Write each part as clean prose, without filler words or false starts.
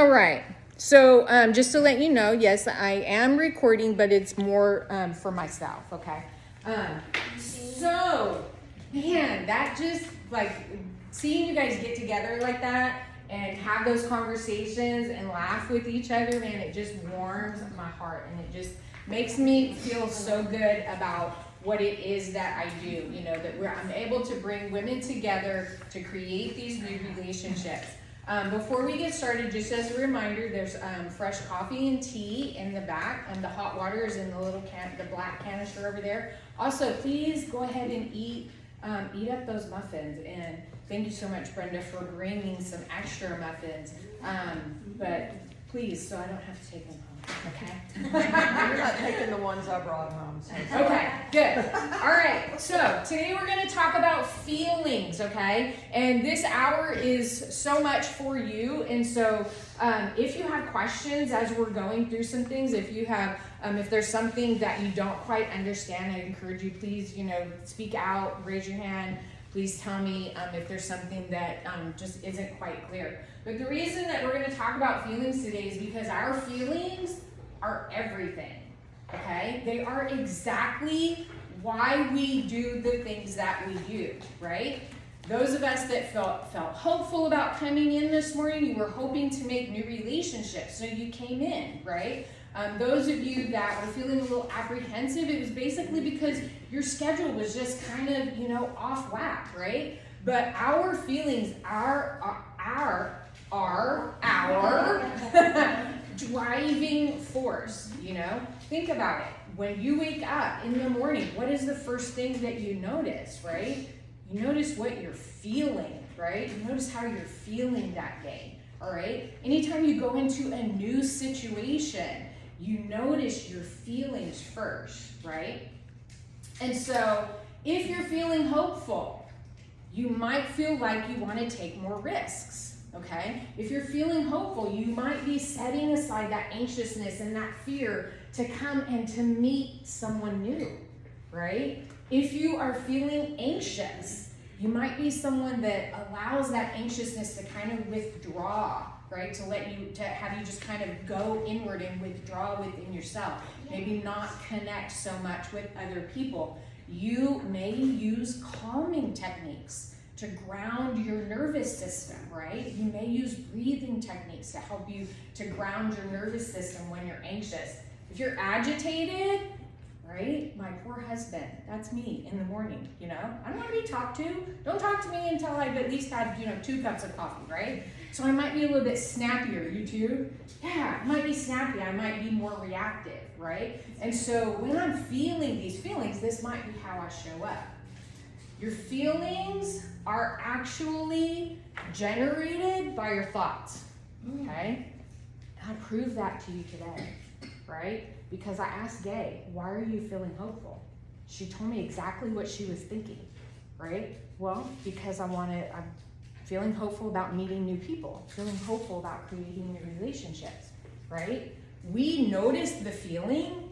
All right. So just to let you know, yes, I am recording, but it's more for myself, okay? So, man, that just, like, seeing you guys get together like that and have those conversations and laugh with each other, man, it just warms my heart, and it just makes me feel so good about what it is that I do, you know, that I'm able to bring women together to create these new relationships. Before we get started, just as a reminder, there's fresh coffee and tea in the back, and the hot water is in the little the black canister over there. Also, please go ahead and eat up those muffins. And thank you so much, Brenda, for bringing some extra muffins. But please, so I don't have to take them home. Okay. You're not taking the ones I brought home. So. Okay, good. All right, so today we're going to talk about feelings, okay? And this hour is so much for you. And so if you have questions as we're going through some things, if you have, if there's something that you don't quite understand, I encourage you, please, you know, speak out, raise your hand. Please tell me if there's something that just isn't quite clear. But the reason that we're going to talk about feelings today is because our feelings are everything, okay? They are exactly why we do the things that we do, right? Those of us that felt hopeful about coming in this morning, you were hoping to make new relationships, so you came in, right? Those of you that were feeling a little apprehensive, it was basically because your schedule was just kind of, you know, off whack, right? But our feelings are our driving force, you know? Think about it. When you wake up in the morning, what is the first thing that you notice, right? You notice what you're feeling, right? You notice how you're feeling that day, all right? Anytime you go into a new situation, you notice your feelings first, right? And so if you're feeling hopeful, you might feel like you want to take more risks, okay? If you're feeling hopeful, you might be setting aside that anxiousness and that fear to come and to meet someone new, right? If you are feeling anxious, you might be someone that allows that anxiousness to kind of withdraw, right? To have you just kind of go inward and withdraw within yourself. Maybe not connect so much with other people. You may use calming techniques to ground your nervous system, right? You may use breathing techniques to help you to ground your nervous system when you're anxious. If you're agitated, right? My poor husband, that's me in the morning, you know? I don't want to be talked to. Don't talk to me until I've at least had, 2 cups of coffee, right? So I might be a little bit snappier. You too? Yeah, I might be snappy. I might be more reactive, right? And so when I'm feeling these feelings, this might be how I show up. Your feelings are actually generated by your thoughts, okay? And I prove that to you today, right? Because I asked Gay, why are you feeling hopeful? She told me exactly what she was thinking, right? Well, because I'm feeling hopeful about meeting new people, feeling hopeful about creating new relationships, right? We notice the feeling,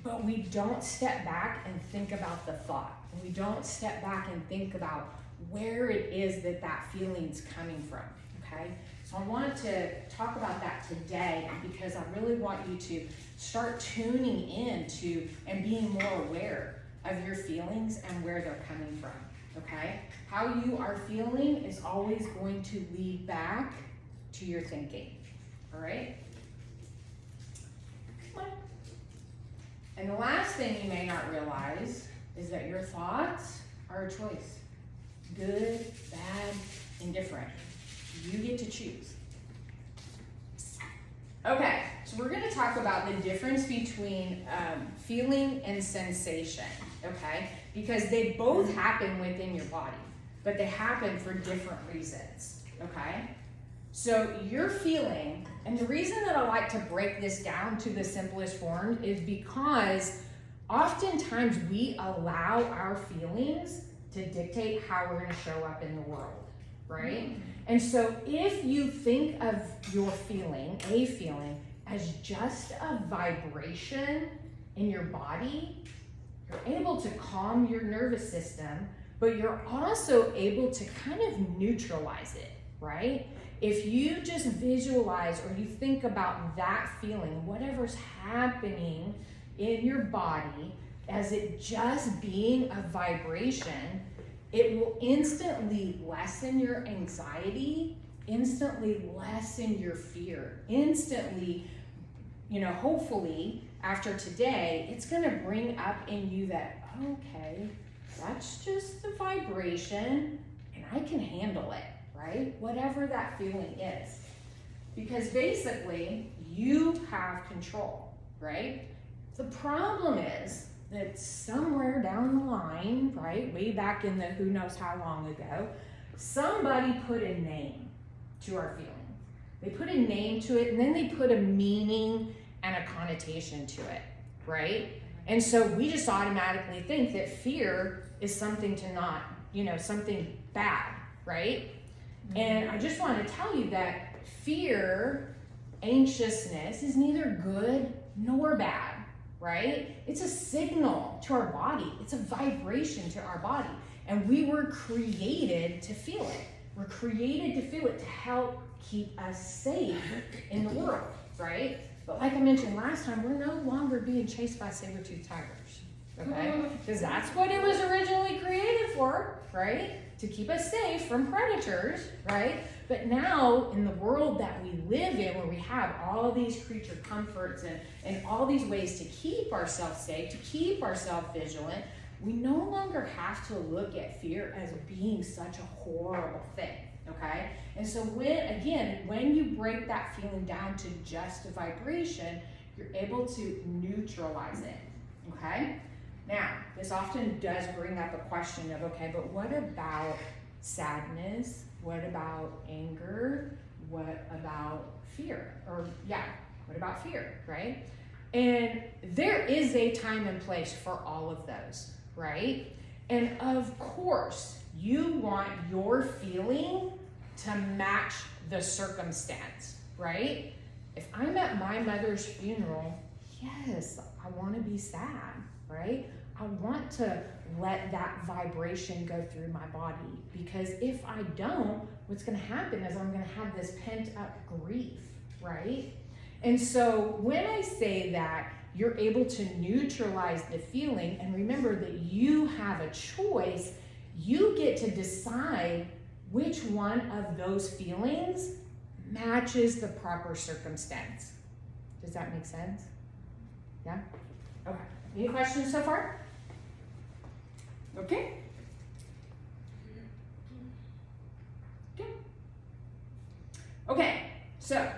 but we don't step back and think about the thought. We don't step back and think about where it is that feeling's coming from, okay? So I want to talk about that today because I really want you to start tuning in to and being more aware of your feelings and where they're coming from, okay? How you are feeling is always going to lead back to your thinking, all right? Come on. And the last thing you may not realize is that your thoughts are a choice. Good, bad, indifferent. You get to choose. Okay, so we're going to talk about the difference between feeling and sensation, okay? Because they both happen within your body, but they happen for different reasons, okay? So you're feeling, and the reason that I like to break this down to the simplest form is because oftentimes we allow our feelings to dictate how we're going to show up in the world, right? And so if you think of your feeling, a feeling, as just a vibration in your body, you're able to calm your nervous system, but you're also able to kind of neutralize it, right? If you just visualize or you think about that feeling, whatever's happening in your body, as it just being a vibration, it will instantly lessen your anxiety, instantly lessen your fear, instantly, hopefully after today, it's gonna bring up in you that, okay, that's just the vibration and I can handle it, right? Whatever that feeling is. Because basically, you have control, right? The problem is that somewhere down the line, right, way back in the who knows how long ago, somebody put a name to our feeling. They put a name to it, and then they put a meaning and a connotation to it, right? And so we just automatically think that fear is something to not, something bad, right? And I just want to tell you that fear, anxiousness is neither good nor bad, right? It's a signal to our body. It's a vibration to our body. And we were created to feel it. We're created to feel it to help keep us safe in the world, right? But like I mentioned last time, we're no longer being chased by saber-toothed tigers, okay? Because that's what it was originally created for, right? To keep us safe from predators, right? But now, in the world that we live in, where we have all these creature comforts and all these ways to keep ourselves safe, to keep ourselves vigilant, we no longer have to look at fear as being such a horrible thing, okay? And so when you break that feeling down to just a vibration, you're able to neutralize it, okay? Now, this often does bring up a question of, okay, but what about sadness? What about anger? What about fear? What about fear, right? And there is a time and place for all of those, right? And of course, you want your feeling to match the circumstance, right? If I'm at my mother's funeral, yes, I want to be sad, right? I want to let that vibration go through my body, because if I don't, what's going to happen is I'm going to have this pent up grief, right? And so when I say that you're able to neutralize the feeling, and remember that you have a choice, you get to decide which one of those feelings matches the proper circumstance. Does that make sense? Yeah? Okay. Any questions so far? Okay. Good. Okay, so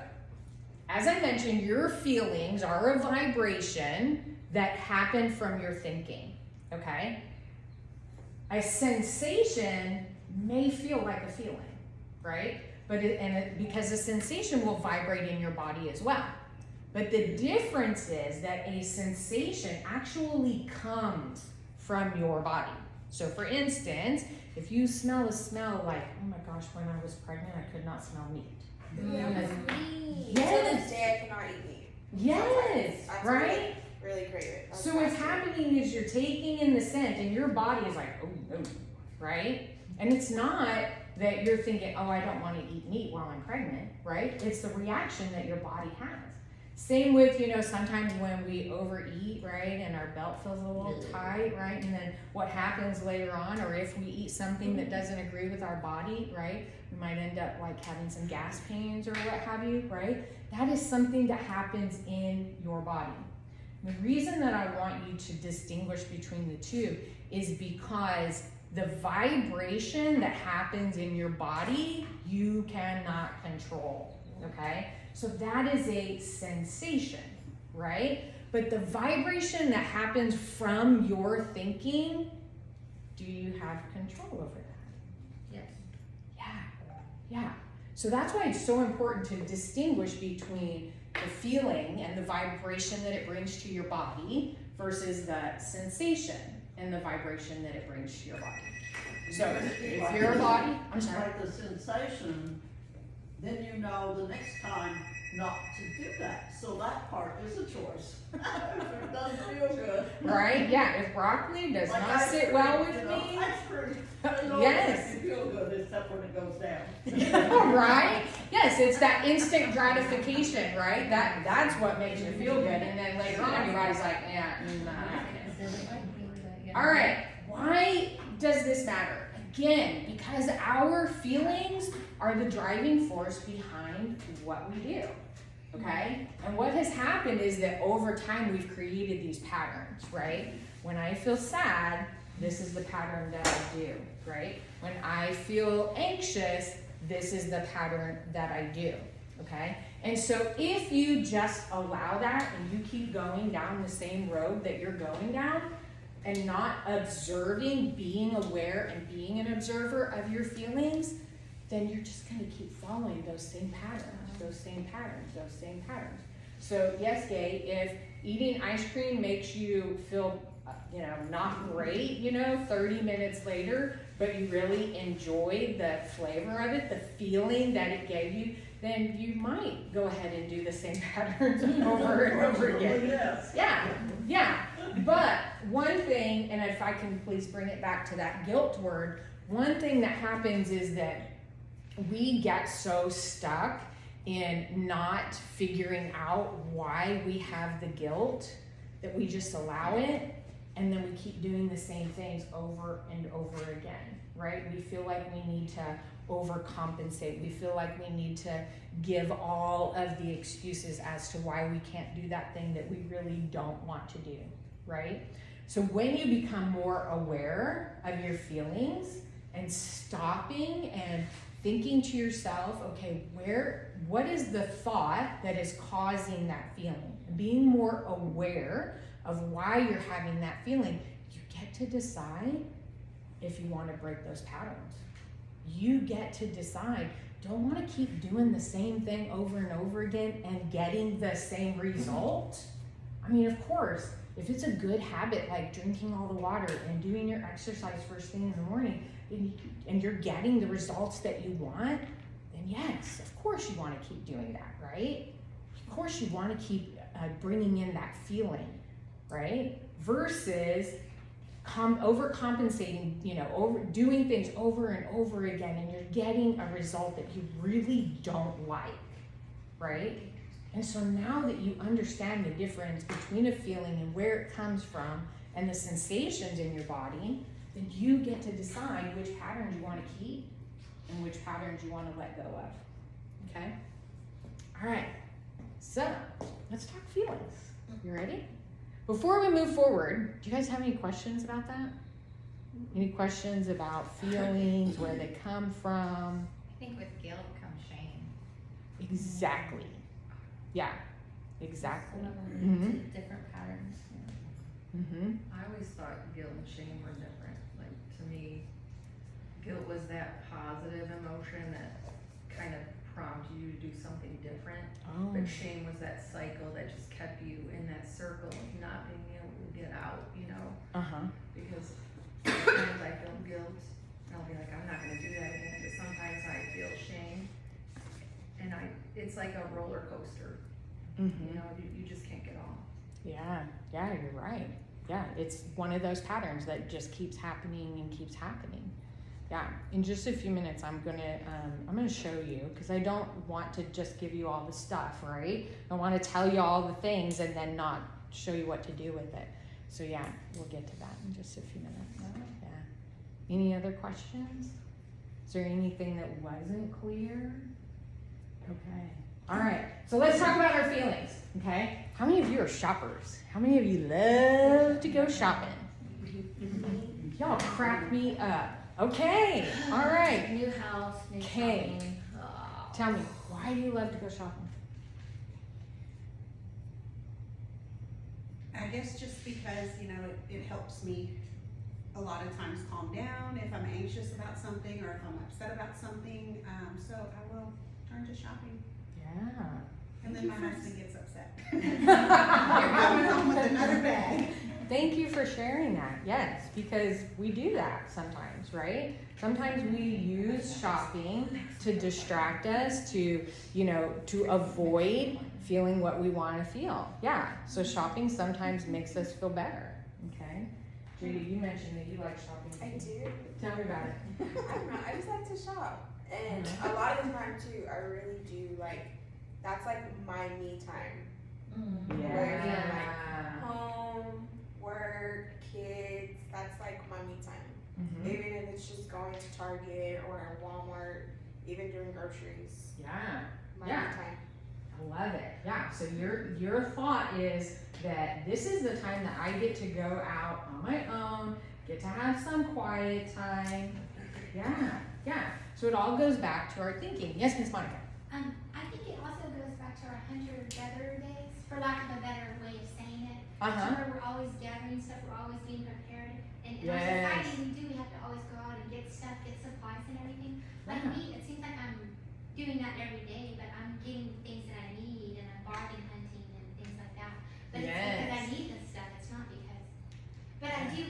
as I mentioned, your feelings are a vibration that happen from your thinking, okay? A sensation may feel like a feeling, right? Because a sensation will vibrate in your body as well. But the difference is that a sensation actually comes from your body. So for instance, if you smell a smell like, oh my gosh, when I was pregnant, I could not smell meat. Yes. Yes. To this day, I cannot eat meat. Yes, That's right? Really crave it. That's So what's fascinating. happening is you're taking in the scent and your body is like, oh no, right? And it's not that you're thinking, oh, I don't want to eat meat while I'm pregnant, right? It's the reaction that your body has. Same with, sometimes when we overeat, right, and our belt feels a little tight, right? And then what happens later on, or if we eat something that doesn't agree with our body, right? We might end up like having some gas pains or what have you, right? That is something that happens in your body. The reason that I want you to distinguish between the two is because the vibration that happens in your body, you cannot control, okay? So that is a sensation, right? But the vibration that happens from your thinking, do you have control over that? Yes. Yeah. So that's why it's so important to distinguish between the feeling and the vibration that it brings to your body versus the sensation and the vibration that it brings to your body. So if your body, I'm sorry. Like the sensation, then you know the next time not to do that. So that part is a choice. It doesn't feel good. Right? Yeah, if broccoli does Like not ice sit cream, well with you know, me, ice cream doesn't always Yes. make you feel good except when it goes down. right? Yes, it's that instant gratification, right? That's what makes you feel good, and then later on your body's like, yeah, nah. All right, why does this matter? Again, because our feelings are the driving force behind what we do, okay? And what has happened is that over time we've created these patterns, right? When I feel sad, this is the pattern that I do, right? When I feel anxious, this is the pattern that I do, okay? And so if you just allow that and you keep going down the same road that you're going down, and not observing, being aware and being an observer of your feelings, then you're just gonna keep following those same patterns, those same patterns, those same patterns. So yes, Gay, if eating ice cream makes you feel, not great, 30 minutes later, but you really enjoy the flavor of it, the feeling that it gave you, then you might go ahead and do the same patterns over and over again. Yes. Yeah. But one thing, and if I can please bring it back to that guilt word, one thing that happens is that we get so stuck in not figuring out why we have the guilt that we just allow it, and then we keep doing the same things over and over again, right? We feel like we need to overcompensate. We feel like we need to give all of the excuses as to why we can't do that thing that we really don't want to do, right? So when you become more aware of your feelings and stopping and thinking to yourself, okay, what is the thought that is causing that feeling? And being more aware of why you're having that feeling, you get to decide if you want to break those patterns. You get to decide. Don't want to keep doing the same thing over and over again and getting the same result. I mean, of course, if it's a good habit like drinking all the water and doing your exercise first thing in the morning, and you're getting the results that you want, then yes, of course you want to keep doing that, right? Of course you want to keep bringing in that feeling, right? Versus overcompensating, doing things over and over again, and you're getting a result that you really don't like, right? And so now that you understand the difference between a feeling and where it comes from and the sensations in your body, then you get to decide which patterns you want to keep and which patterns you want to let go of, okay? All right, so let's talk feelings. You ready? Before we move forward, do you guys have any questions about that? Any questions about feelings, where they come from? I think with guilt comes shame. Exactly. Yeah, exactly. Some of them Mhm. lead to different patterns. Mm-hmm. I always thought guilt and shame were different. Like, to me, guilt was that positive emotion that kind of prompted you to do something different. Oh. But shame was that cycle that just kept you in that circle of not being able to get out, Uh-huh. because sometimes I feel guilt and I'll be like, I'm not gonna do that again. But sometimes I feel shame and it's like a roller coaster, Mm-hmm. you just can't get off. Yeah, you're right. Yeah, it's one of those patterns that just keeps happening and keeps happening. Yeah, in just a few minutes, I'm gonna show you, because I don't want to just give you all the stuff, right? I want to tell you all the things and then not show you what to do with it. So yeah, we'll get to that in just a few minutes. Yeah. Any other questions? Is there anything that wasn't clear? Okay. All right. So let's talk about our feelings. Okay. How many of you are shoppers? How many of you love to go shopping? Y'all crack me up. Okay. All right. New house, new Okay. shopping. Oh. Tell me, why do you love to go shopping? I guess just because, it helps me a lot of times calm down if I'm anxious about something or if I'm upset about something. So I will turn to shopping. Yeah. And then my husband gets upset. You're coming home with another bag. thank you for sharing that. Yes, because we do that sometimes, right? Sometimes we use shopping to distract us, to, you know, to avoid feeling what we want to feel. Yeah, so shopping sometimes makes us feel better, okay? Judy, you mentioned that you like shopping. I do. Tell me about it. I don't know. I just like to shop, and a lot of the time too, I really do like. That's like my me time. Yeah. Home, work, kids. That's like my me time. Mhm. Even if it's just going to Target or Walmart, even doing groceries. Yeah. My Yeah. me time. I love it. Yeah. So your thought is that this is the time that I get to go out on my own, get to have some quiet time. Yeah. Yeah. So it all goes back to our thinking. Yes, Miss Monica. I think it also goes back to our hunter-gatherer days, for lack of a better way of saying it. Where we're always gathering stuff, we're always being prepared, and in our Yes. society, we have to always go out and get stuff, get supplies and everything. Like Yeah. me, it seems like I'm doing that every day, but I'm getting things that I need, and I'm bargain hunting and things like that. But it's because I Yes. need this stuff, it's not because. But I do,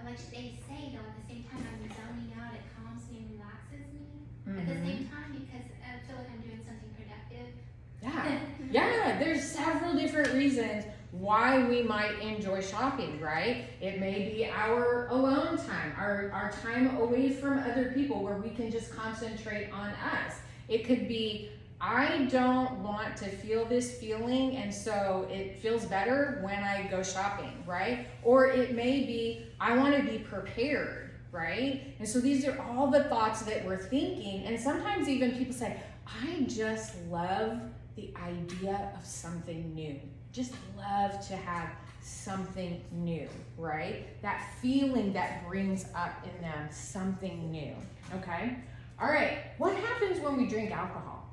like they say though, at the same time, I'm zoning out, it calms me and relaxes me. At the Mhm. same time, because I feel like I'm doing something productive. Yeah. Yeah, there's several different reasons why we might enjoy shopping, right? It may be our alone time, our time away from other people where we can just concentrate on us. It could be, I don't want to feel this feeling, and so it feels better when I go shopping, right? Or it may be, I want to be prepared, right? And so these are all the thoughts that we're thinking, and sometimes even people say, I just love the idea of something new. Just love to have something new, right? That feeling that brings up in them something new, okay? All right, what happens when we drink alcohol?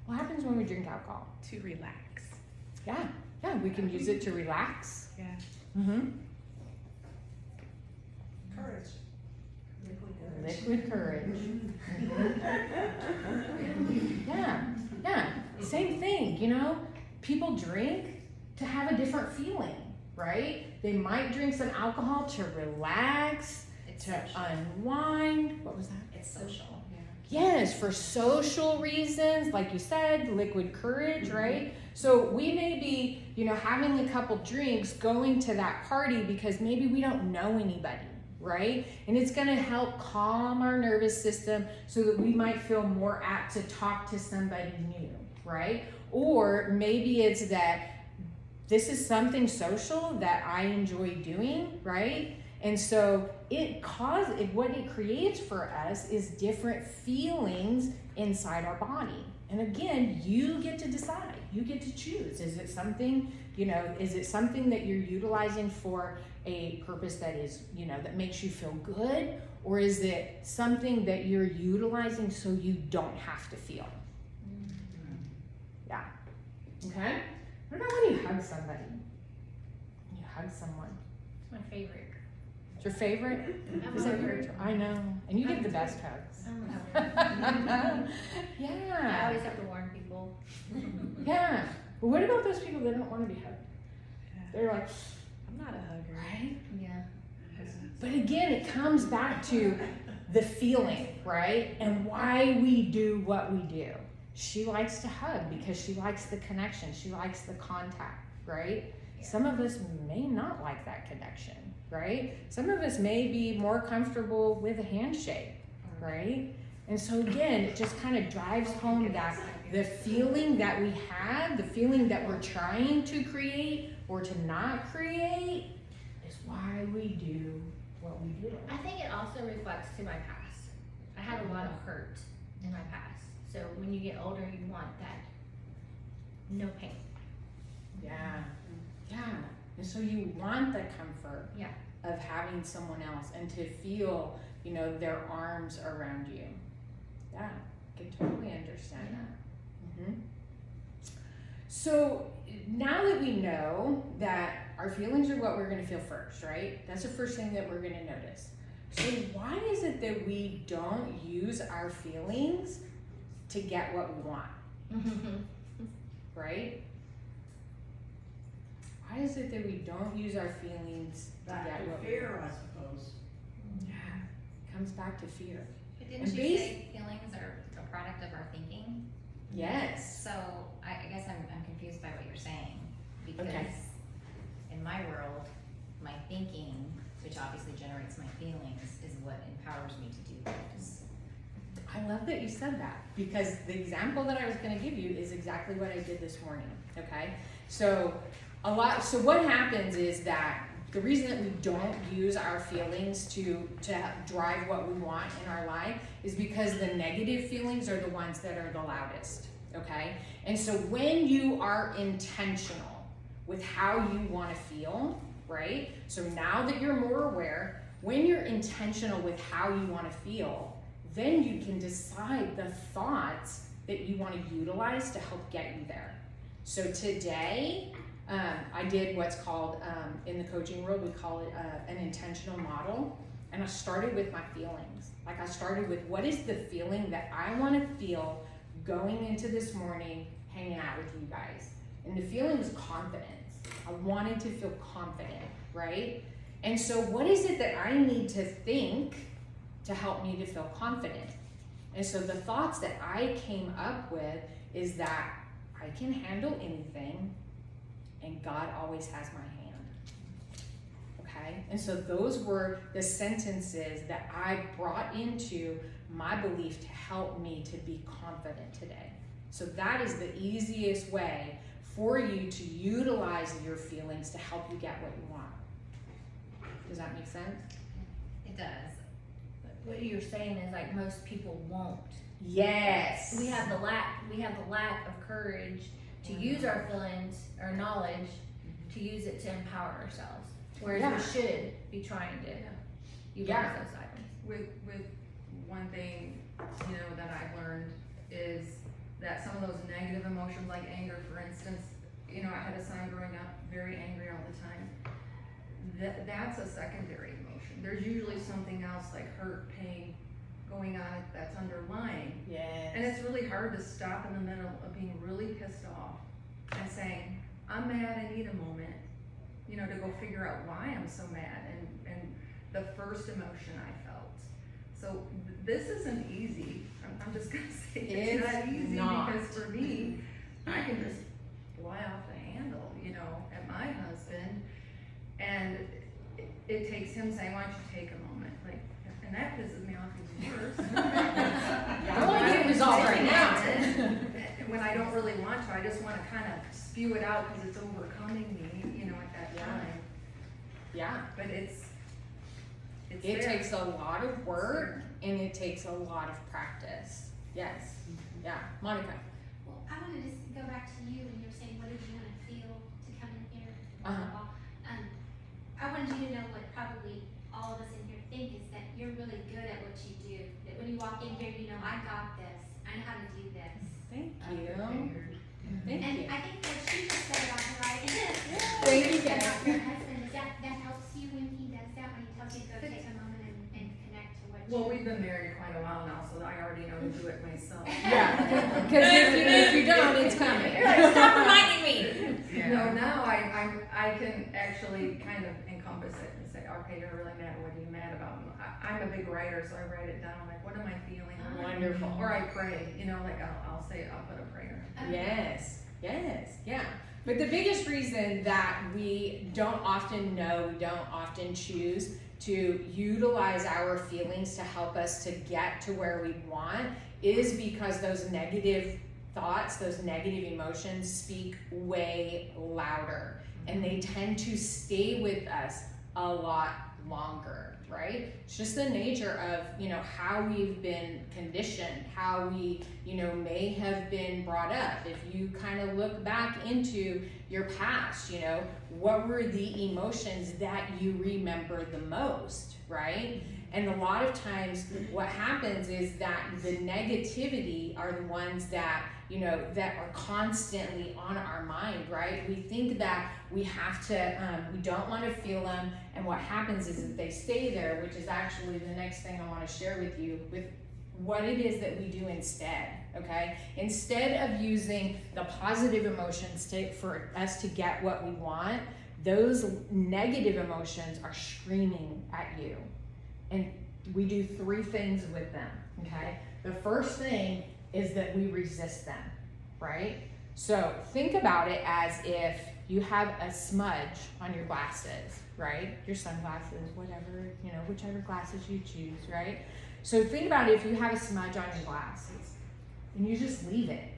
What happens when we drink alcohol? To relax. Yeah, we can use it to relax. Yeah. Mm-hmm. Courage. Liquid courage. Yeah, same thing, you know? People drink to have a different feeling, right? They might drink some alcohol to relax, to unwind. What was that? It's social. Yes, for social reasons, like you said, liquid courage, right? So we may be, you know, having a couple drinks, going to that party because maybe we don't know anybody, right? And it's gonna help calm our nervous system so that we might feel more apt to talk to somebody new, right? Or maybe it's that this is something social that I enjoy doing, right? And so what it creates for us is different feelings inside our body. And again, you get to decide, you get to choose. Is it something, you know, that you're utilizing for a purpose that is, you know, that makes you feel good? Or is it something that you're utilizing so you don't have to feel? Yeah. Okay? What about when you hug somebody? You hug someone. It's my favorite. It's your favorite? I'm Is that your, hungry. I know. And you give the best hugs. I Yeah. always have to warn people. Yeah. But what about those people that don't want to be hugged? They're like, I'm not a hugger. right? Yeah. But again, it comes back to the feeling, right? And why we do what we do. She likes to hug because she likes the connection. She likes the contact, right? Yeah. Some of us may not like that connection, right? Some of us may be more comfortable with a handshake, right? And so again, it just kind of drives home that the feeling that we had, the feeling that we're trying to create or to not create is why we do what we do. I think it also reflects to my past. I had a lot of hurt in my past. So when you get older, you want that no pain. Yeah, yeah. And so you want the comfort Yeah. of having someone else and to feel, you know, their arms around you. Yeah, I can totally understand that. Mm-hmm. So now that we know that our feelings are what we're going to feel first, right? That's the first thing that we're going to notice. So why is it that we don't use our feelings to get what we want, right? Why why is it that we don't use our feelings to Back get to what we fear, want? I suppose. Yeah, comes back to fear. But And didn't you base- say feelings are a product of our thinking? Yes. So I guess I'm confused by what you're saying, because Okay. in my world, my thinking, which obviously generates my feelings, is what empowers me to do things. I love that you said that, because the example that I was gonna give you is exactly what I did this morning, okay? So what happens is that the reason that we don't use our feelings to drive what we want in our life is because the negative feelings are the ones that are the loudest, okay? And so when you are intentional with how you wanna feel, right? So now that you're more aware, when you're intentional with how you wanna feel, then you can decide the thoughts that you want to utilize to help get you there. So today, I did what's called, in the coaching world, we call it an intentional model. And I started with my feelings. Like I started with, what is the feeling that I want to feel going into this morning, hanging out with you guys? And the feeling was confidence. I wanted to feel confident, right? And so what is it that I need to think to help me to feel confident? And so the thoughts that I came up with is that I can handle anything and God always has my hand. Okay? And so those were the sentences that I brought into my belief to help me to be confident today. So that is the easiest way for you to utilize your feelings to help you get what you want. Does that make sense? It does. What you're saying is like most people won't. Yes. We have the lack of courage to use our feelings or knowledge to use it to empower ourselves. Whereas Yeah. we should be trying to utilize Yeah. those items. With one thing, you know, that I've learned is that some of those negative emotions, like anger, for instance, you know, I had a son growing up very angry all the time. That's a secondary emotion. There's usually something else like hurt, pain going on that's underlying. Yes. And it's really hard to stop in the middle of being really pissed off and saying, I'm mad, I need a moment, you know, to go figure out why I'm so mad and the first emotion I felt. So this isn't easy. I'm just gonna say it's not easy because for me, I can just fly off the handle, you know, at my husband. And it takes him saying, why don't you take a moment? Like, and that pisses me off even worse. I want to get it resolved right now. When I don't really want to, I just want to kind of spew it out because it's overcoming me, you know, at that time. Yeah. But it It takes a lot of work and it takes a lot of practice. Yes. Yeah. Monica. Well, I wanted to go back to you when you were saying, what did you want to feel to come in here? Uh-huh. I wanted you to know what probably all of us in here think is that you're really good at what you do. That when you walk in here, you know, I got this. I know how to do this. Thank you. Thank And you. I think what she just said about her, right? Thank you, About Karen. your husband, is that helps you when he does that, when he tells you to go take a moment and connect to what Well, you we've been married quite a while now, so I already know to do it myself. Yeah. Because if you don't, it's coming. Stop reminding me. No, now I can actually kind of encompass it and say, okay, you're really mad. What are you mad about? I'm a big writer, so I write it down. Like, what am I feeling? Wonderful. Or I pray. You know, like I'll put a prayer. Yes. Yes. Yeah. But the biggest reason that we don't often know, we don't often choose to utilize our feelings to help us to get to where we want is because those negative thoughts, those negative emotions speak way louder and they tend to stay with us a lot longer, right? It's just the nature of, you know, how we've been conditioned, how we, you know, may have been brought up. If you kind of look back into your past, you know, what were the emotions that you remember the most, right? And a lot of times what happens is that the negativity are the ones that, you know, that are constantly on our mind, right? We think that we have to, we don't want to feel them. And what happens is that they stay there, which is actually the next thing I want to share with you with what it is that we do instead, okay? Instead of using the positive emotions for us to get what we want, those negative emotions are screaming at you. And we do 3 things with them, okay? The first thing is that we resist them, right? So think about it as if you have a smudge on your glasses, right? Your sunglasses, whatever, you know, whichever glasses you choose, right? So think about it if you have a smudge on your glasses and you just leave it,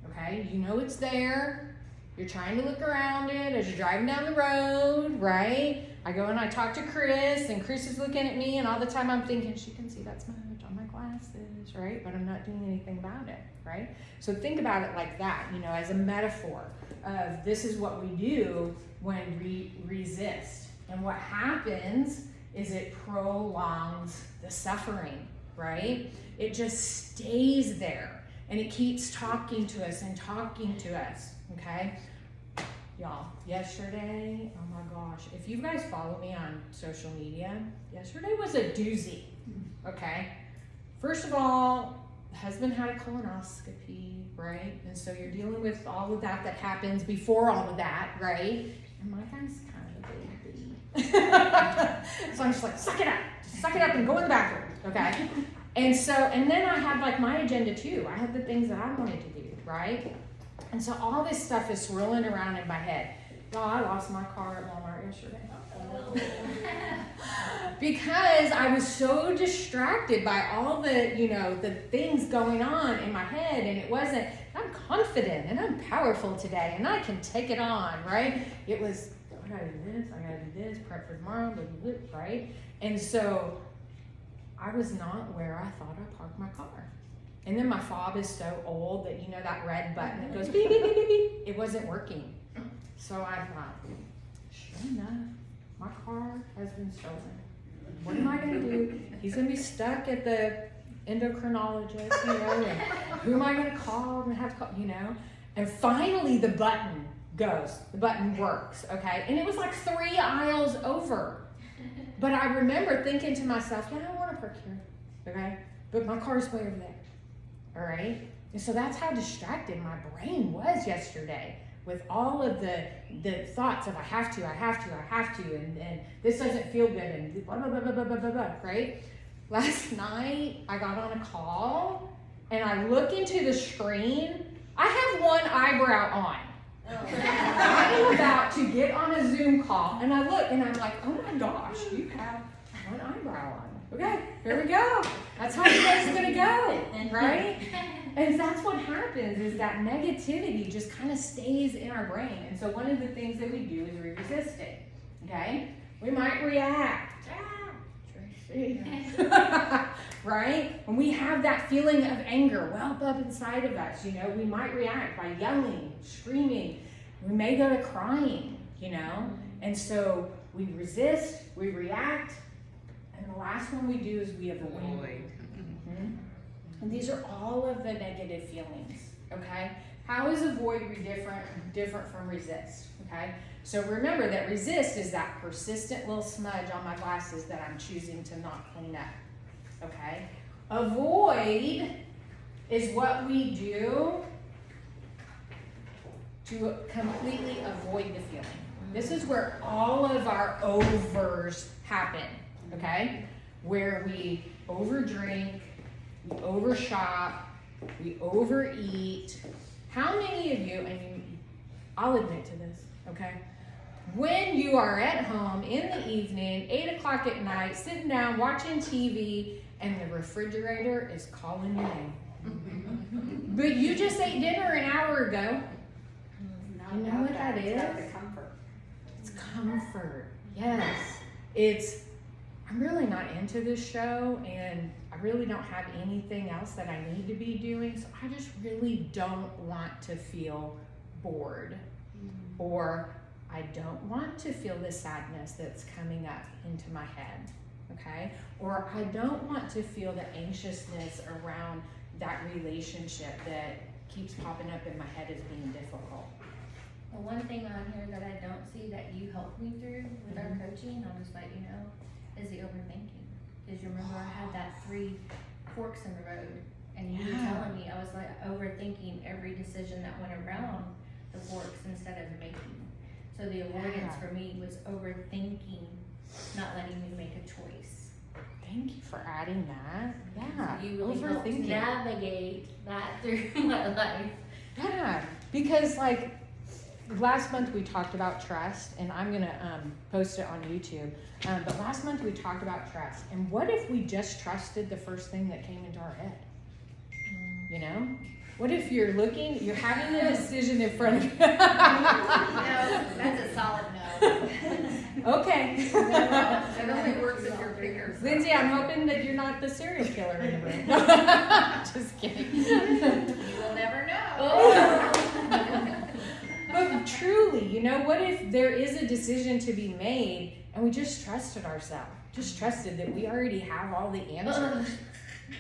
okay? You know it's there. You're trying to look around it as you're driving down the road, right? I go and I talk to Chris, and Chris is looking at me, and all the time I'm thinking, she can see that smudge on my glasses, right? But I'm not doing anything about it, right? So think about it like that, you know, as a metaphor of this is what we do when we resist. And what happens is it prolongs the suffering, right? It just stays there, and it keeps talking to us and talking to us, okay? Y'all, yesterday, oh my gosh, if you guys follow me on social media, yesterday was a doozy, okay? First of all, the husband had a colonoscopy, right? And so you're dealing with all of that happens before all of that, right? And my guy's kind of a baby. So I'm just like, suck it up and go in the bathroom, okay? And then I had like my agenda too. I had the things that I wanted to do, right? And so all this stuff is swirling around in my head. Y'all, I lost my car at Walmart yesterday. Because I was so distracted by all the, you know, the things going on in my head, and it wasn't, I'm confident and I'm powerful today and I can take it on, right? It was, I gotta do this, prep for tomorrow, blah, blah, blah, right? And so I was not where I thought I parked my car. And then my fob is so old that, you know, that red button that goes beep, beep, beep, beep, beep, it wasn't working. So I thought, sure enough, my car has been stolen. What am I gonna do? He's gonna be stuck at the endocrinologist, you know, and who am I gonna call and have, you know? And finally the button goes, the button works, okay? And it was like 3 aisles over. But I remember thinking to myself, yeah, I wanna park here, okay? But my car's way over there. All right. And so that's how distracted my brain was yesterday with all of the thoughts of I have to, and this doesn't feel good, and blah, blah, blah, blah, blah, blah, blah, right? Last night, I got on a call, and I look into the screen. I have one eyebrow on. I am about to get on a Zoom call, and I look, and I'm like, oh my gosh, you have one eyebrow on. Okay, here we go. That's how it's gonna go, right? And that's what happens is that negativity just kind of stays in our brain. And so one of the things that we do is we resist it, okay? We might react. Tracy. Right? When we have that feeling of anger well up inside of us, you know, we might react by yelling, screaming. We may go to crying, you know? And so we resist, we react, and the last one we do is we avoid. Mm-hmm. And these are all of the negative feelings, okay? How is avoid different from resist, okay? So remember that resist is that persistent little smudge on my glasses that I'm choosing to not clean up, okay? Avoid is what we do to completely avoid the feeling. This is where all of our overs happen, okay? Where we overdrink, we overshop, we overeat. How many of you, and I'll admit to this, okay? When you are at home in the evening, 8 o'clock at night, sitting down, watching TV, and the refrigerator is calling your name. But you just ate dinner an hour ago. You know what that is? It's comfort. Yes. I'm really not into this show, and I really don't have anything else that I need to be doing, so I just really don't want to feel bored, or I don't want to feel the sadness that's coming up into my head, okay? Or I don't want to feel the anxiousness around that relationship that keeps popping up in my head as being difficult. Well, one thing on here that I don't see that you helped me through with our coaching, I'll just let you know, is the overthinking. Because you remember I had that 3 forks in the road, and you were telling me I was like overthinking every decision that went around the forks instead of making. So So the avoidance Yeah. for me was overthinking, not letting me make a choice. Thank you for adding that. Yeah, So you really helped overthinking. navigate that through my life. Yeah, because like last month we talked about trust, and I'm gonna post it on YouTube. But last month we talked about trust, and what if we just trusted the first thing that came into our head? You know, what if you're having a decision in front of you? No, that's a solid no. Okay. It only works if you're bigger. Lindsay, I'm hoping that you're not the serial killer in the room. Just kidding. You will never know. But truly, you know, what if there is a decision to be made and we just trusted ourselves? Just trusted that we already have all the answers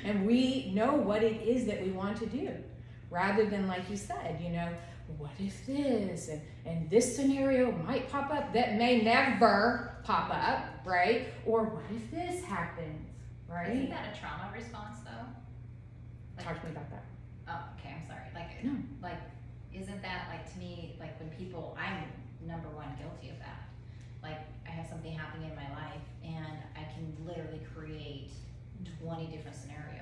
and we know what it is that we want to do. Rather than, like you said, you know, what if this and this scenario might pop up that may never pop up, right? Or what if this happens, right? Isn't that a trauma response though? Talk to me about that. Oh, okay, I'm sorry. Like, No. like, isn't that like to me, like when people, I'm number one guilty of that. Like, I have something happening in my life and I can literally create 20 different scenarios.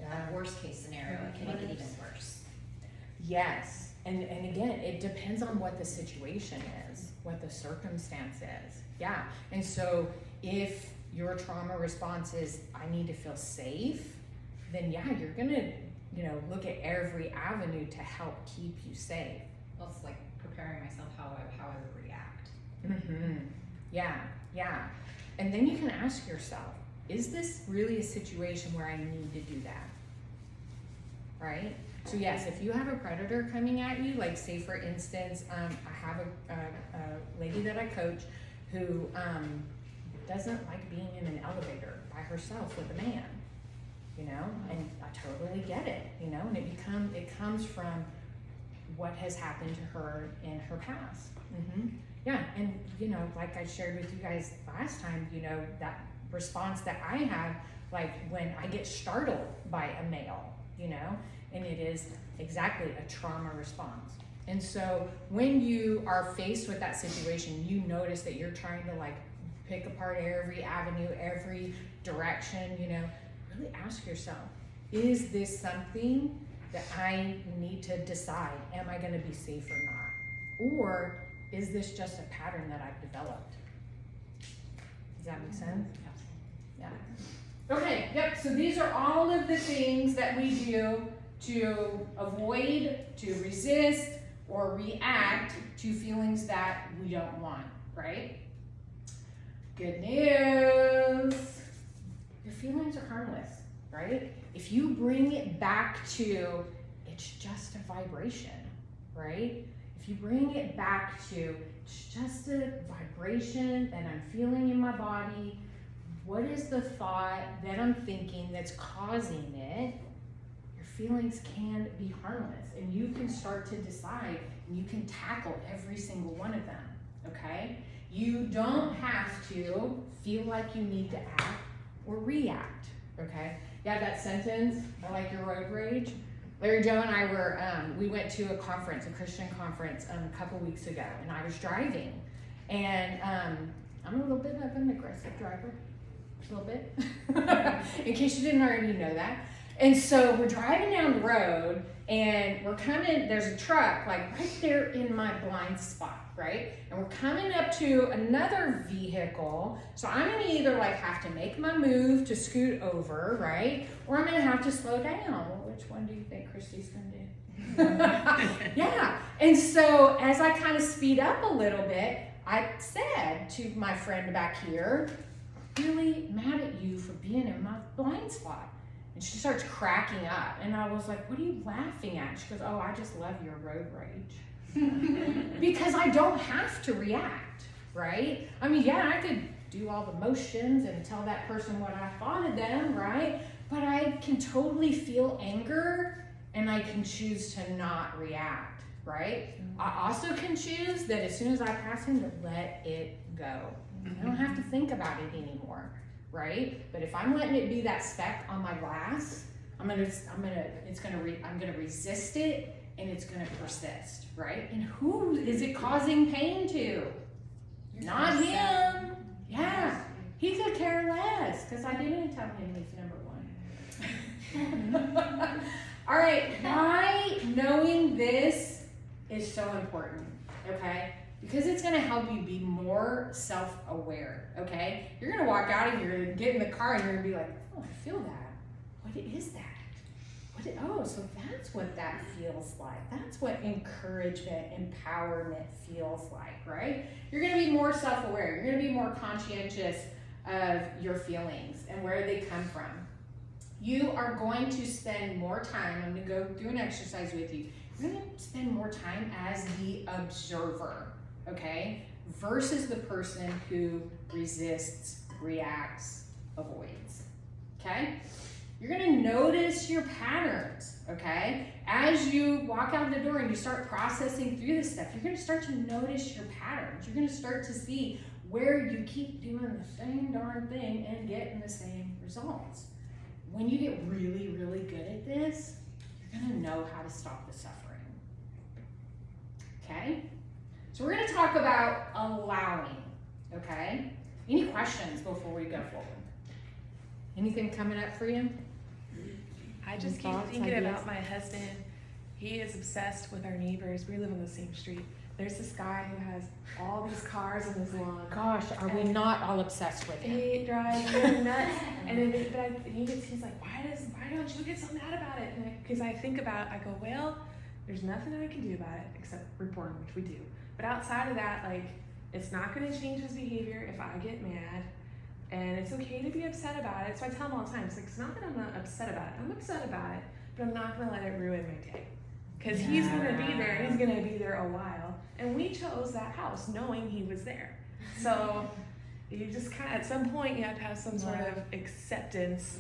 A worst case scenario, it can make it even worse. Yes, and again, it depends on what the situation is, what the circumstance is. Yeah, and so if your trauma response is, I need to feel safe, then yeah, you're gonna, you know, look at every avenue to help keep you safe. Well, it's like preparing myself how I would react. Mm-hmm. Yeah, yeah. And then you can ask yourself, is this really a situation where I need to do that? Right? So yes, if you have a predator coming at you, like say for instance, I have a lady that I coach who doesn't like being in an elevator by herself with a man, you know, and I totally get it, you know, and it comes from what has happened to her in her past. Mm-hmm. Yeah, and you know, like I shared with you guys last time, you know, that response that I have, like when I get startled by a male, you know, and it is exactly a trauma response. And so when you are faced with that situation, you notice that you're trying to like pick apart every avenue, every direction, you know, really ask yourself, is this something that I need to decide? Am I gonna be safe or not? Or is this just a pattern that I've developed? Does that make sense? Yeah. Okay, yep, so these are all of the things that we do to avoid, to resist, or react to feelings that we don't want, right? Good news. Your feelings are harmless, right? If you bring it back to, it's just a vibration, right? If you bring it back to, it's just a vibration that I'm feeling in my body, what is the thought that I'm thinking that's causing it? Your feelings can be harmless, and you can start to decide, and you can tackle every single one of them, okay? You don't have to feel like you need to act or react, okay? Yeah, that sentence, I like your road rage. Larry Joe and I were, we went to a conference, a Christian conference, a couple weeks ago, and I was driving. And I'm a little bit of an aggressive driver, a little bit, in case you didn't already know that. And so we're driving down the road, and we're coming, there's a truck like right there in my blind spot, right? And we're coming up to another vehicle, so I'm gonna either like have to make my move to scoot over, right? Or I'm gonna have to slow down. Well, which one do you think Christy's gonna do? Yeah, and so as I kind of speed up a little bit, I said to my friend back here, I'm really mad at you for being in my blind spot. And she starts cracking up, and I was like, what are you laughing at? She goes, oh, I just love your road rage. Because I don't have to react, right? I mean, yeah, I could do all the motions and tell that person what I thought of them, right? But I can totally feel anger, and I can choose to not react, right? I also can choose that as soon as I pass him to let it go. I don't have to think about it anymore, right? But if I'm letting it be that speck on my glass, I'm gonna resist it, and it's gonna persist, right? And who is it causing pain to? Not him. Yeah, he could care less, because I didn't tell him he's number one. All right, why knowing this is so important, okay? Because it's gonna help you be more self-aware, okay? You're gonna walk out of here and get in the car and you're gonna be like, oh, I feel that. What is that? Oh, so that's what that feels like. That's what encouragement, empowerment feels like, right? You're gonna be more self-aware. You're gonna be more conscientious of your feelings and where they come from. You are going to spend more time, I'm gonna go through an exercise with you. You're gonna spend more time as the observer, okay? Versus the person who resists, reacts, avoids, okay? You're gonna notice your patterns, okay? As you walk out the door and you start processing through this stuff, you're gonna start to notice your patterns. You're gonna start to see where you keep doing the same darn thing and getting the same results. When you get really, really good at this, you're gonna know how to stop the suffering, okay? So we're gonna talk about allowing, okay? Any questions before we go forward? Anything coming up for you? I just keep thinking about my husband. He is obsessed with our neighbors. We live on the same street. There's this guy who has all these cars on his lawn. Gosh, are we not all obsessed with him? He drives me nuts. And then, he's like, why don't you get so mad about it? Because I think about, I go, well, there's nothing I can do about it except report him, which we do. But outside of that, like, it's not going to change his behavior if I get mad. And it's okay to be upset about it. So I tell him all the time, it's like, it's not that I'm not upset about it. I'm upset about it, but I'm not going to let it ruin my day. Because he's going to be there, and he's going to be there a while. And we chose that house knowing he was there. So you just kind of, at some point, you have to have some sort of acceptance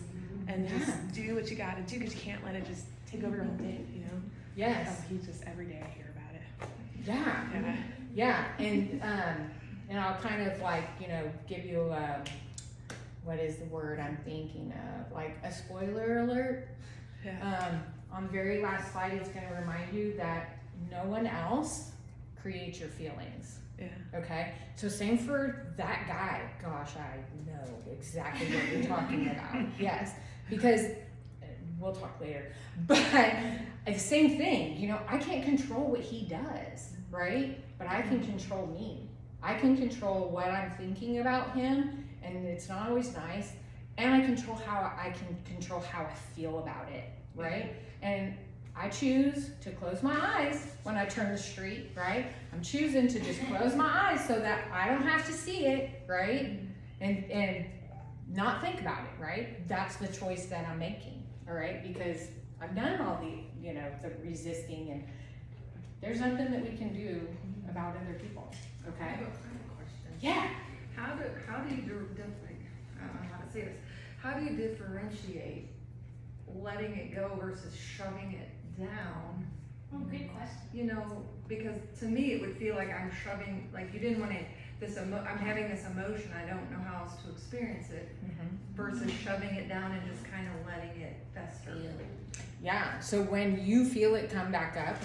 and just do what you got to do, because you can't let it just take over your whole day, you know? Yes. Oh, he just, every day I hear about it. Yeah. And I'll kind of like, give you a, what is the word I'm thinking of? Like a spoiler alert. Yeah. On the very last slide, it's going to remind you that no one else creates your feelings. Yeah. Okay? So same for that guy. Gosh, I know exactly what you're talking about. Yes. Because we'll talk later. But the same thing, I can't control what he does, right? But I can control me. I can control what I'm thinking about him, and it's not always nice. And I can control how I feel about it, right? And I choose to close my eyes when I turn the street, right? I'm choosing to just close my eyes so that I don't have to see it, right? And not think about it, right? That's the choice that I'm making, all right? Because I've done all the resisting, and there's nothing that we can do about other people, okay? I have a question. Yeah. How do you I don't know how to say this. How do you differentiate letting it go versus shoving it down? Oh, good question. Because to me it would feel like I'm shoving, like you didn't want to, I'm having this emotion, I don't know how else to experience it, versus shoving it down and just kind of letting it fester. Yeah, so when you feel it come back up,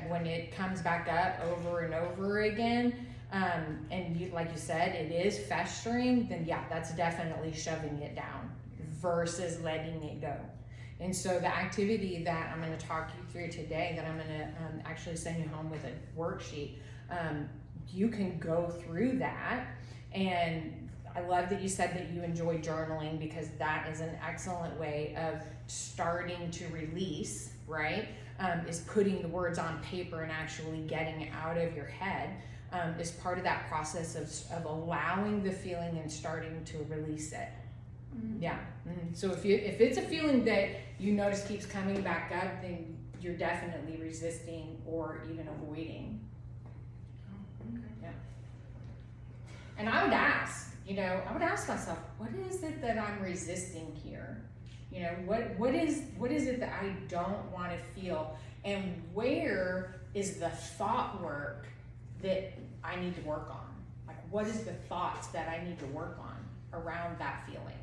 when it comes back up over and over again, and you, like you said, it is festering, then yeah, that's definitely shoving it down versus letting it go. And so the activity that I'm going to talk you through today, that I'm going to actually send you home with a worksheet, you can go through that. And I love that you said that you enjoy journaling, because that is an excellent way of starting to release, right? Is putting the words on paper and actually getting it out of your head. Is part of that process of allowing the feeling and starting to release it. Yeah. So if it's a feeling that you notice keeps coming back up, then you're definitely resisting or even avoiding. Yeah. And I would ask myself, what is it that I'm resisting here? What is it that I don't want to feel, and where is the thought work that I need to work on? Like, what is the thoughts that I need to work on around that feeling?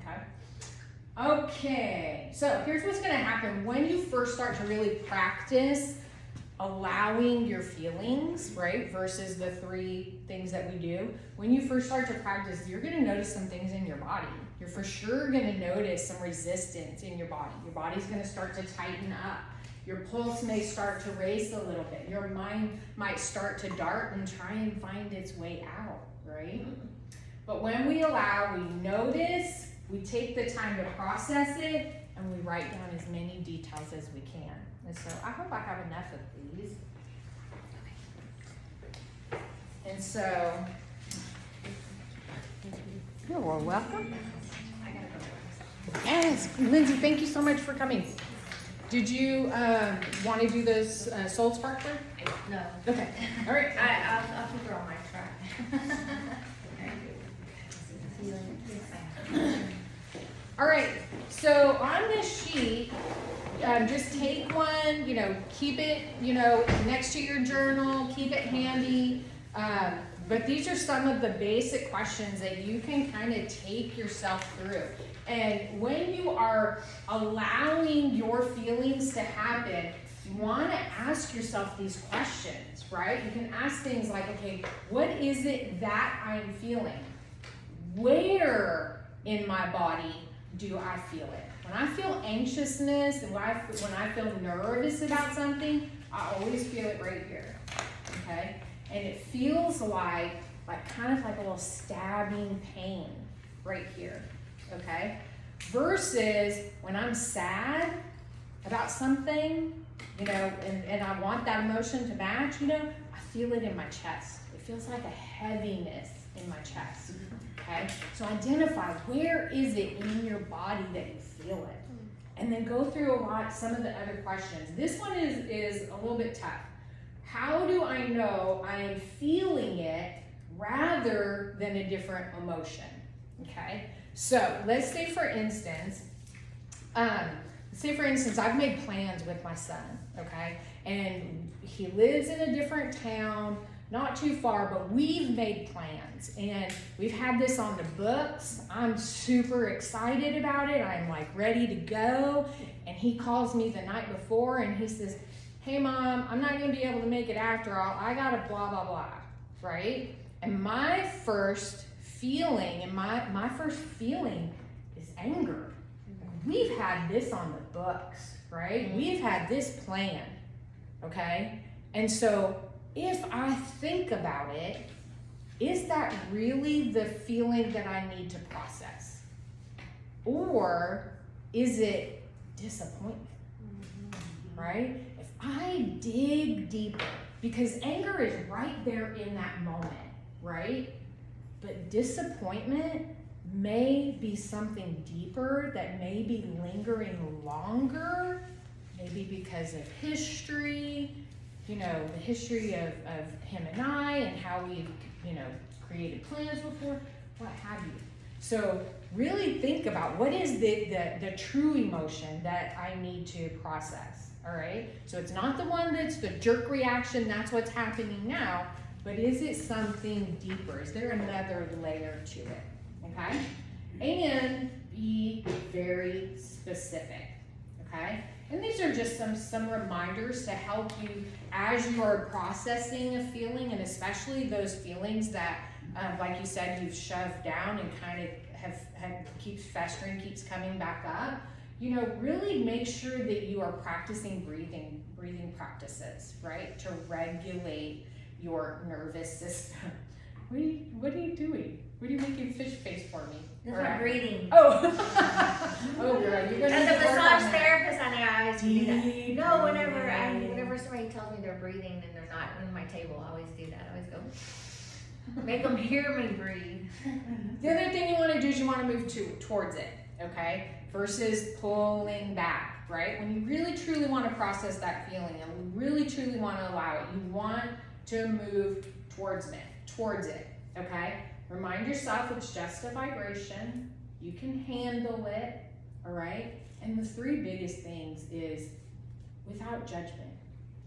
Okay. Okay, so here's what's gonna happen when you first start to really practice allowing your feelings, right, versus the 3 things that we do. When you first start to practice, you're gonna notice some things in your body. You're for sure gonna notice some resistance in your body. Your body's gonna start to tighten up. Your pulse may start to race a little bit. Your mind might start to dart and try and find its way out, right? But when we allow, we notice, we take the time to process it, and we write down as many details as we can. And so I hope I have enough of these. And so, you're welcome. Yes, Lindsay, thank you so much for coming. Did you want to do this soul spark work? No. Okay, all right. I'll keep her on my track. All right, so on this sheet, just take one, keep it, next to your journal, keep it handy. But these are some of the basic questions that you can kind of take yourself through. And when you are allowing your feelings to happen, you want to ask yourself these questions, right? You can ask things like, okay, what is it that I'm feeling? Where in my body do I feel it? When I feel anxiousness and when I feel nervous about something, I always feel it right here, okay? And it feels like kind of like a little stabbing pain right here, okay? Versus when I'm sad about something, and I want that emotion to match, I feel it in my chest. It feels like a heaviness in my chest, okay? So identify where is it in your body that you feel it. And then go through some of the other questions. This one is a little bit tough. How do I know I am feeling it rather than a different emotion, okay? So let's say for instance, I've made plans with my son, okay? And he lives in a different town, not too far, but we've made plans and we've had this on the books. I'm super excited about it. I'm ready to go. And he calls me the night before and he says, hey Mom, I'm not gonna be able to make it after all. I gotta blah, blah, blah, right? And my first feeling is anger. We've had this on the books, right? We've had this plan, okay? And so if I think about it, is that really the feeling that I need to process? Or is it disappointment, right? If I dig deeper, because anger is right there in that moment, right? But disappointment may be something deeper that may be lingering longer, maybe because of history, the history of him and I and how we've, created plans before, what have you. So really think about what is the true emotion that I need to process, all right? So it's not the one that's the jerk reaction, that's what's happening now, but is it something deeper? Is there another layer to it, okay? And be very specific, okay? And these are just some reminders to help you as you are processing a feeling, and especially those feelings that, like you said, you've shoved down and kind of keeps festering, keeps coming back up. Really make sure that you are practicing breathing practices, right? To regulate your nervous system. What are you doing? What are you making fish face for me? That's my breathing. Oh, oh girl, you're gonna As need a to work on massage that. therapist, I always do that. Deep No, whenever breathing. somebody tells me they're breathing and they're not on my table, I always do that. I always go, make them hear me breathe. The other thing you want to do is you want to move towards it, okay? Versus pulling back, right? When you really truly want to process that feeling and really truly want to allow it, you want to move towards it, okay? Remind yourself it's just a vibration. You can handle it, all right? And the 3 biggest things is without judgment,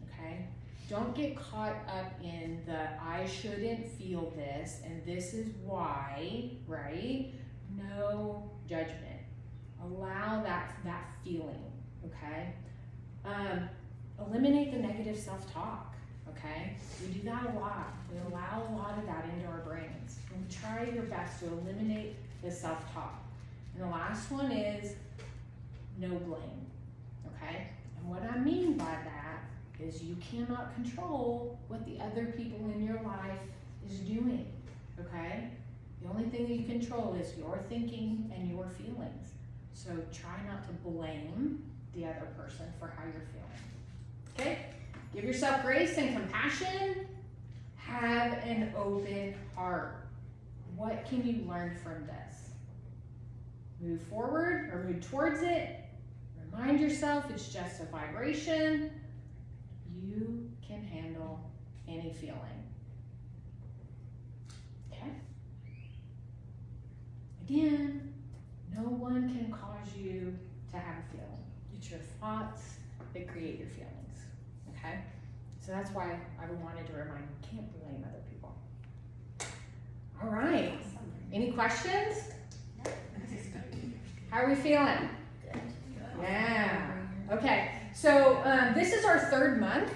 okay? Don't get caught up in the I shouldn't feel this and this is why, right? No judgment. Allow that feeling, okay? Eliminate the negative self-talk, okay? We do that a lot. We allow a lot of that into our brains. And try your best to eliminate the self-talk. And the last one is no blame, okay? And what I mean by that is you cannot control what the other people in your life is doing, okay? The only thing that you control is your thinking and your feelings. So try not to blame the other person for how you're feeling. Okay? Give yourself grace and compassion. Have an open heart. What can you learn from this? Move forward or move towards it. Remind yourself it's just a vibration. You can handle any feeling. Okay? Again, no one can cause you to have a feeling. It's your thoughts that create your feelings. Okay? So that's why I wanted to remind you, can't blame other people. All right. Any questions? How are we feeling? Yeah. Okay. So this is our third month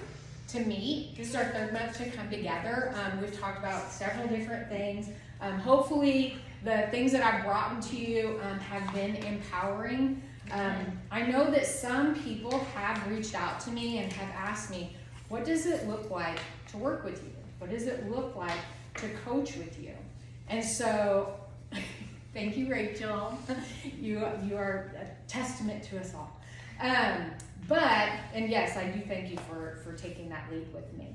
to meet. This is our third month to come together. We've talked about several different things. Hopefully the things that I've brought to you have been empowering. I know that some people have reached out to me and have asked me, what does it look like to work with you? What does it look like to coach with you? And so, thank you, Rachel. You are a testament to us all. And yes, I do thank you for taking that lead with me.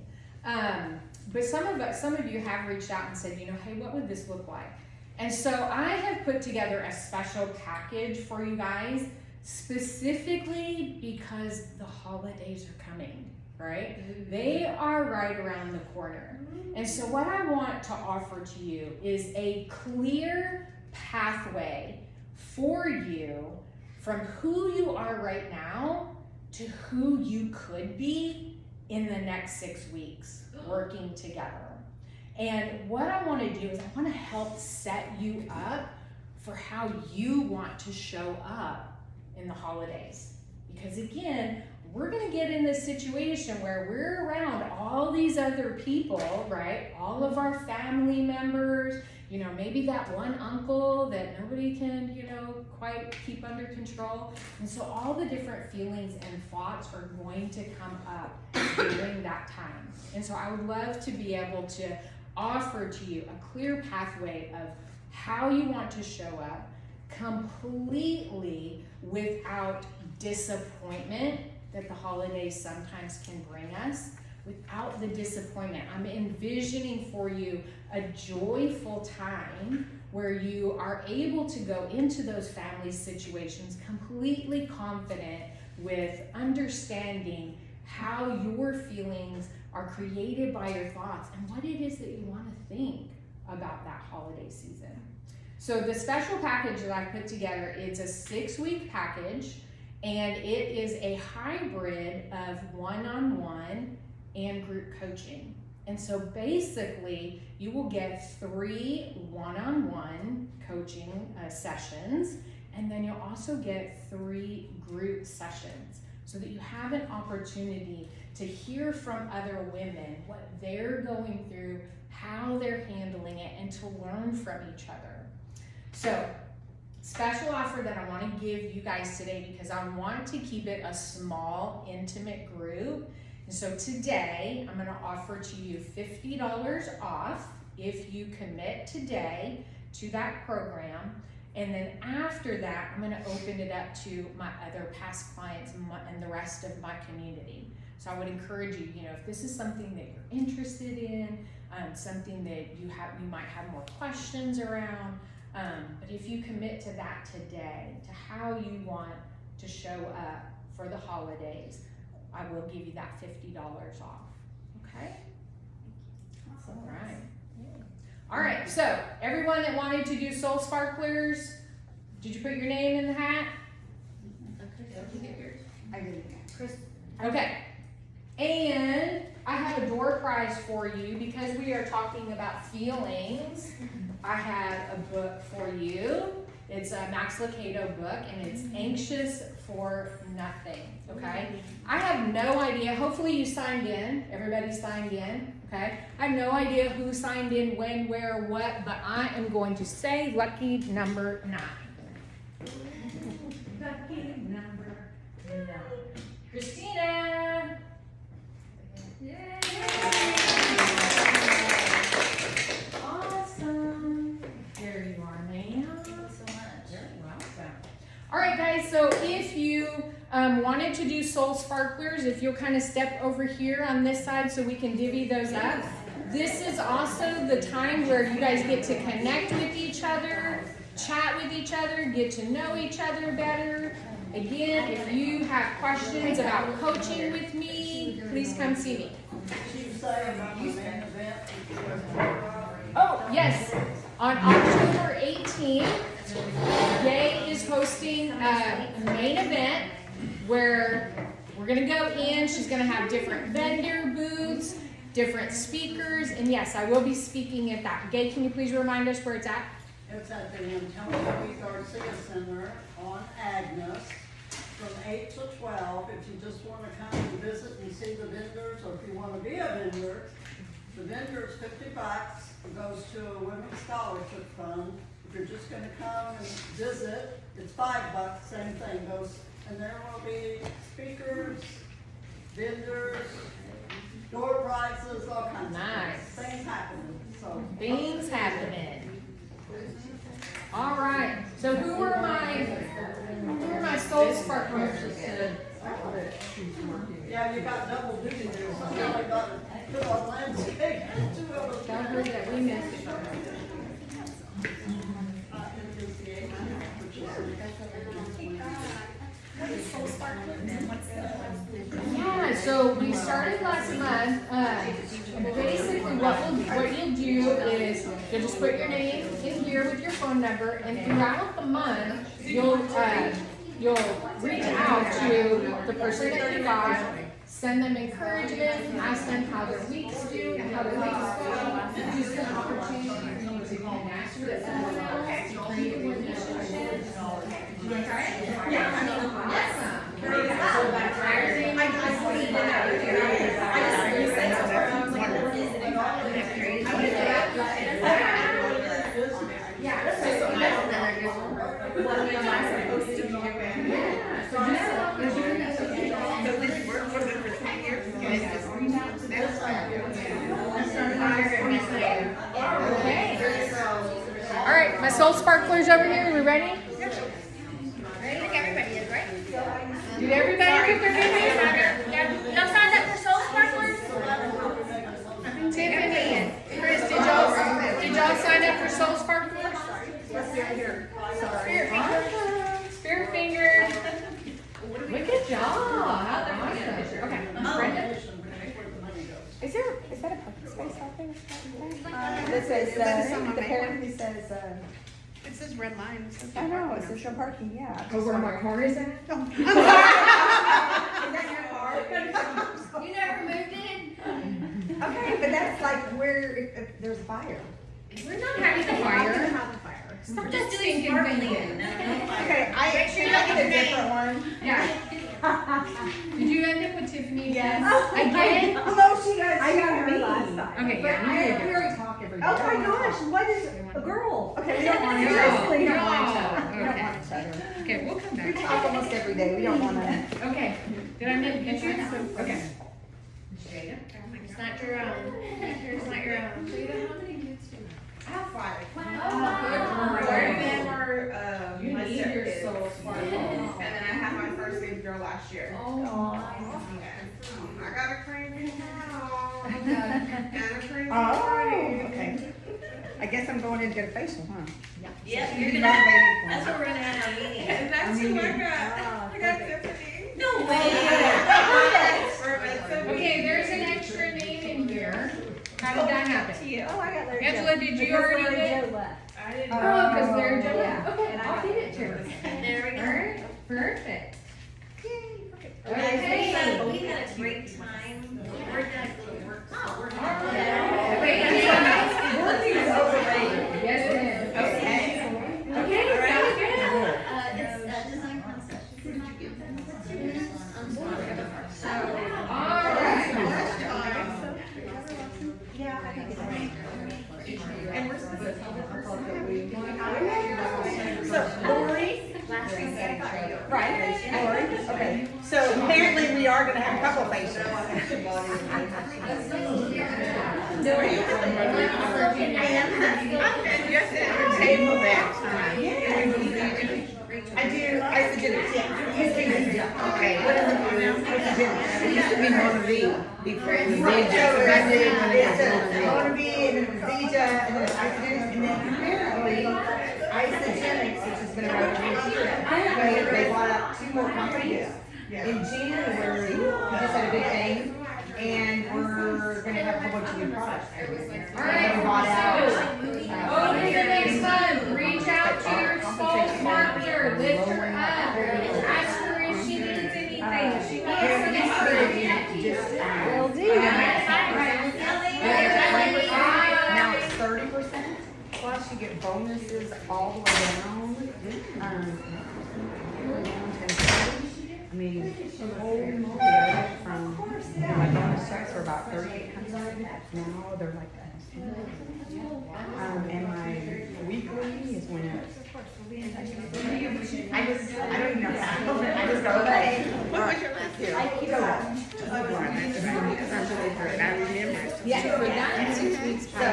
But some of you have reached out and said, hey, what would this look like? And so I have put together a special package for you guys, specifically because the holidays are coming, right? They are right around the corner. And so what I want to offer to you is a clear pathway for you from who you are right now to who you could be in the next 6 weeks working together. And what I want to do is I want to help set you up for how you want to show up in the holidays. Because again, we're going to get in this situation where we're around all these other people, right? All of our family members, maybe that one uncle that nobody can, quite keep under control. And so all the different feelings and thoughts are going to come up during that time. And so I would love to be able to offer to you a clear pathway of how you want to show up completely without disappointment that the holidays sometimes can bring us. Without the disappointment, I'm envisioning for you a joyful time where you are able to go into those family situations completely confident with understanding how your feelings are created by your thoughts and what it is that you want to think about that holiday season. So the special package that I put together, it's a 6-week package, and it is a hybrid of one-on-one and group coaching. And so basically, you will get 3 one-on-one coaching sessions, and then you'll also get 3 group sessions so that you have an opportunity to hear from other women what they're going through, how they're handling it, and to learn from each other. So, special offer that I want to give you guys today because I want to keep it a small, intimate group. And so today, I'm going to offer to you $50 off if you commit today to that program. And then after that, I'm going to open it up to my other past clients and the rest of my community. So I would encourage you, if this is something that you're interested in, something that you might have more questions around, but if you commit to that today, to how you want to show up for the holidays, I will give you that $50 off. Okay? Awesome. All right. All right, so everyone that wanted to do Soul Sparklers, did you put your name in the hat? I really Chris. Okay. And I have a door surprise for you because we are talking about feelings. I have a book for you. It's a Max Lucado book, and it's Anxious for Nothing, okay? I have no idea. Hopefully you signed in. Everybody signed in, okay? I have no idea who signed in, when, where, what, but I am going to say lucky number 9. Lucky number 9. Christina! Yay! Awesome. There you are, ma'am. So much. Very welcome. All right, guys, so if you wanted to do soul sparklers, if you'll kind of step over here on this side so we can divvy those up. This is also the time where you guys get to connect with each other, chat with each other, get to know each other better. Again, if you have questions about coaching with me, please come see me. She was saying about the main event. Oh, yes. On October 18th, Gay is hosting a main event where we're going to go in. She's going to have different vendor booths, different speakers, and yes, I will be speaking at that. Gay, can you please remind us where it's at? It's at the Antonio B. Garcia Center on Agnes from 8 to 12. If you just want to come and visit and see the vendors, or if you want to be a vendor, the vendor is $50. It goes to a women's scholarship fund. If you're just going to come and visit, it's $5. Same thing goes, and there will be speakers, vendors, door prizes, all kinds Nice. of things happening. So Things happening. All right. So who are my soul sparklers? yeah, you got double duty there. Somebody got to put on landscape. Two of us. Tell her that we missed it. Yeah, so we started last month. Basically, what you'll do is you'll just put your name in here with your phone number, and throughout the month, you'll reach out to the person that you got, send them encouragement, ask them how their weeks do, how their weeks go. Use the opportunity for you to connect with someone else, to create a relationship. Okay? Yeah, awesome. All right, my soul sparklers over here. Are we ready? I think everybody is, right? Did everybody put their name in? Yeah. Y'all signed up for Soul Sparklers? Tiffany and Chris, did y'all sign up for soul sparklers? Spirit finger. Look at y'all. How awesome. Okay. Brenda? Is that a parking space out there? This says, the parent says, It says red line. It says I know, it says no parking, yeah. Oh, where my car is at? You never moved in? Okay, but that's like where, if there's a fire. We're not having a fire. Have a fire. Stop Just that doing stinking sparkling. thing. Okay, Make sure you I look get at a your different one. Yeah. Did you end up with Tiffany? Yes. Again? Oh, no, she got me. Okay, But yeah. we already talk every day. Oh my gosh, what is a girl? Okay, we don't want to. No, We don't no. want each other. We don't Okay. want each other. Okay, we'll come We back. talk almost every day. We don't want to. Okay. Did I get you? Okay. Jada? It's not your own. It's not your own. I have 5. Wow. 4 of them are You my need your stepkids. soul sparkle. And then I had my first baby girl last year. I got a crazy house. And a crazy Oh, party. okay. I guess I'm going in to get a facial, huh? Yeah, you're You gonna, got a baby for me. that's what we're gonna have our meeting. And that's who I got. Ah, I got perfect. Tiffany. No way. For my Tiffany. Okay, there's an extra name in here. How did that happen? Oh, I got Larry Angela, did you already get? I didn't Oh, know. because Larry Joe Yeah. left. Okay, And I I'll got give it to her. There we go. Alright, perfect. Guys, we had a great time. We're done. We're And we're supposed to. So, Lori. Right, Lori, okay. So apparently we are gonna have a couple facials. Just at the table that time. I used to do this, yeah. Okay. It used to be Mona before it was Mona B, and then it was Zeta, and then it was Isogenics, and then apparently Isogenics, which has been around for years, apparently they bought out 2 more companies. In January, we just had a big thing, and we're gonna have a whole bunch of new products. Alright, They bought out, over to the next one, reach out to your spokesmarketer, lift her up, ask her if she needs anything, if she needs encouragement. Will do. Now it's 30%, plus you get bonuses all the way down. I mean, holy moly, I went from, my bonus checks were about 3,800, now they're like, and my weekly is when I don't even know how, I just go, okay. What was your last year? I keep going. Because I'm really hurt. I remember. Yeah. For that, 6 weeks. So,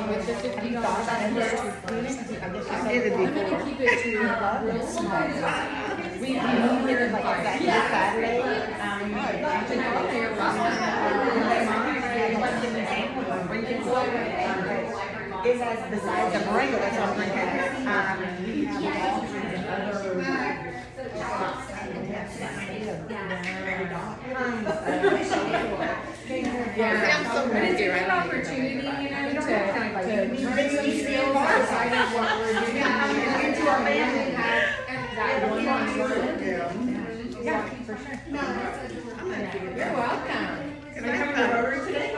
With the $50 I did it I'm before. gonna keep it to real small. we moved it like exactly Saturday. It has, besides the moringa that's on the we have all kinds of other Yeah, but it's a good opportunity, you know, to really feel outside of what we're doing. into our family. That one-on-one. Yeah, for sure. You're welcome. Can I have a rotary today?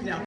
No.